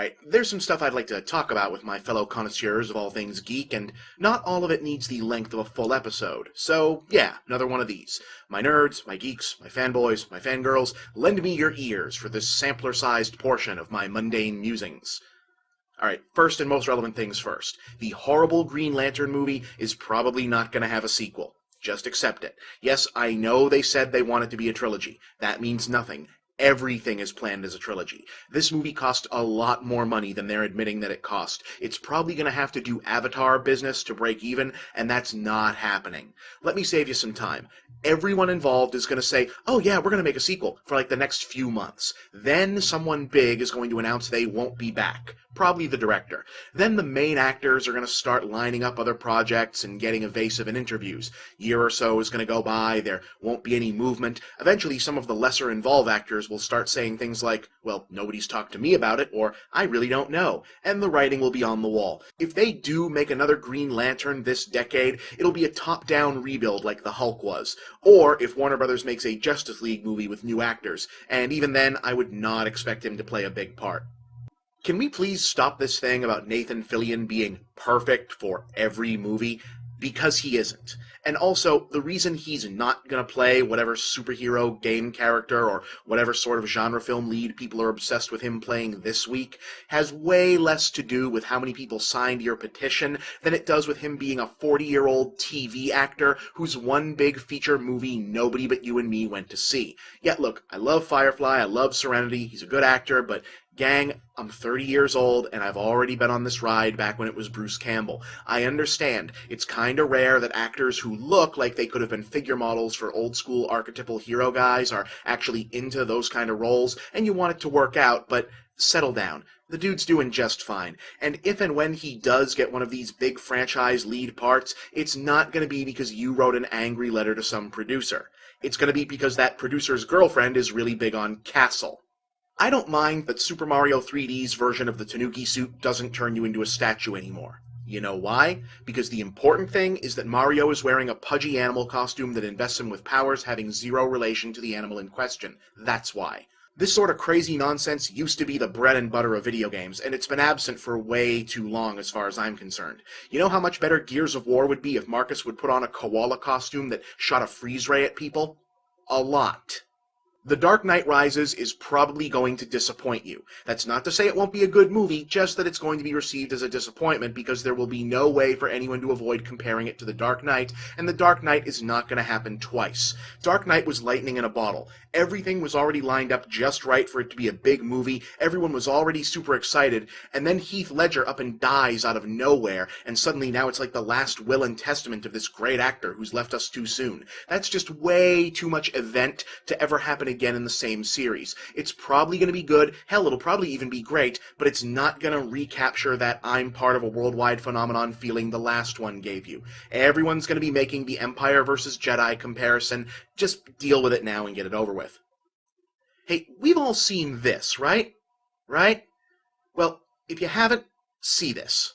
Alright, there's some stuff I'd like to talk about with my fellow connoisseurs of all things geek, and not all of it needs the length of a full episode. So, yeah, another one of these. My nerds, my geeks, my fanboys, my fangirls, lend me your ears for this sampler-sized portion of my mundane musings. Alright, first and most relevant things first. The horrible Green Lantern movie is probably not going to have a sequel. Just accept it. Yes, I know they said they want it to be a trilogy. That means nothing. Everything is planned as a trilogy. This movie cost a lot more money than they're admitting that it cost. It's probably going to have to do Avatar business to break even, and that's not happening. Let me save you some time. Everyone involved is going to say, oh yeah, we're going to make a sequel for like the next few months. Then someone big is going to announce they won't be back. Probably the director. Then the main actors are going to start lining up other projects and getting evasive in interviews. Year or so is going to go by, there won't be any movement. Eventually some of the lesser involved actors will start saying things like, well, nobody's talked to me about it, or I really don't know, and the writing will be on the wall. If they do make another Green Lantern this decade, it'll be a top-down rebuild like the Hulk was. Or if Warner Brothers makes a Justice League movie with new actors, and even then I would not expect him to play a big part. Can we please stop this thing about Nathan Fillion being perfect for every movie? Because he isn't. And also, the reason he's not going to play whatever superhero game character or whatever sort of genre film lead people are obsessed with him playing this week has way less to do with how many people signed your petition than it does with him being a 40-year-old TV actor whose one big feature movie nobody but you and me went to see. Yeah, look, I love Firefly, I love Serenity, he's a good actor, but gang, I'm 30 years old, and I've already been on this ride back when it was Bruce Campbell. I understand. It's kinda rare that actors who look like they could have been figure models for old-school archetypal hero guys are actually into those kind of roles, and you want it to work out, but settle down. The dude's doing just fine. And if and when he does get one of these big franchise lead parts, it's not gonna be because you wrote an angry letter to some producer. It's gonna be because that producer's girlfriend is really big on Castle. I don't mind that Super Mario 3D's version of the Tanuki suit doesn't turn you into a statue anymore. You know why? Because the important thing is that Mario is wearing a pudgy animal costume that invests him with powers having zero relation to the animal in question. That's why. This sort of crazy nonsense used to be the bread and butter of video games, and it's been absent for way too long as far as I'm concerned. You know how much better Gears of War would be if Marcus would put on a koala costume that shot a freeze ray at people? A lot. The Dark Knight Rises is probably going to disappoint you. That's not to say it won't be a good movie, just that it's going to be received as a disappointment because there will be no way for anyone to avoid comparing it to The Dark Knight, and The Dark Knight is not going to happen twice. Dark Knight was lightning in a bottle. Everything was already lined up just right for it to be a big movie, everyone was already super excited, and then Heath Ledger up and dies out of nowhere, and suddenly now it's like the last will and testament of this great actor who's left us too soon. That's just way too much event to ever happen again in the same series. It's probably going to be good, hell, it'll probably even be great, but it's not going to recapture that I'm part of a worldwide phenomenon feeling the last one gave you. Everyone's going to be making the Empire versus Jedi comparison. Just deal with it now and get it over with. Hey, we've all seen this, right? Right? Well, if you haven't, see this.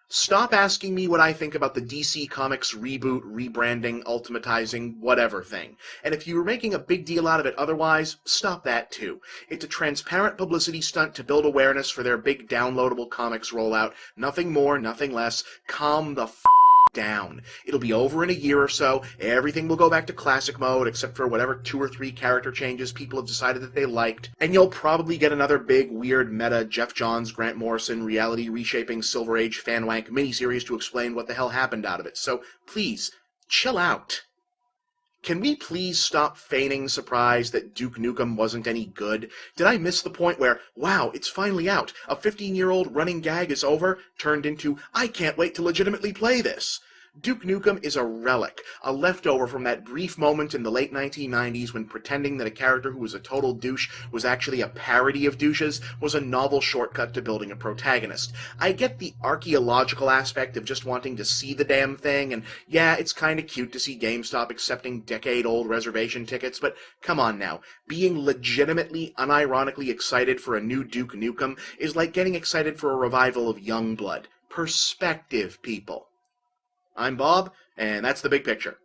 Stop asking me what I think about the DC Comics reboot, rebranding, ultimatizing, whatever thing. And if you were making a big deal out of it otherwise, stop that too. It's a transparent publicity stunt to build awareness for their big downloadable comics rollout. Nothing more, nothing less. Calm the down. It'll be over in a year or so, everything will go back to classic mode except for whatever 2 or 3 character changes people have decided that they liked, and you'll probably get another big, weird, meta, Jeff Johns, Grant Morrison, reality reshaping Silver Age fanwank miniseries to explain what the hell happened out of it. So, please, chill out. Can we please stop feigning surprise that Duke Nukem wasn't any good? Did I miss the point where, wow, it's finally out, a 15-year-old running gag is over, turned into, I can't wait to legitimately play this? Duke Nukem is a relic, a leftover from that brief moment in the late 1990s when pretending that a character who was a total douche was actually a parody of douches was a novel shortcut to building a protagonist. I get the archaeological aspect of just wanting to see the damn thing, and yeah, it's kinda cute to see GameStop accepting decade-old reservation tickets, but come on now, being legitimately, unironically excited for a new Duke Nukem is like getting excited for a revival of Youngblood. Perspective, people. I'm Bob, and that's the big picture.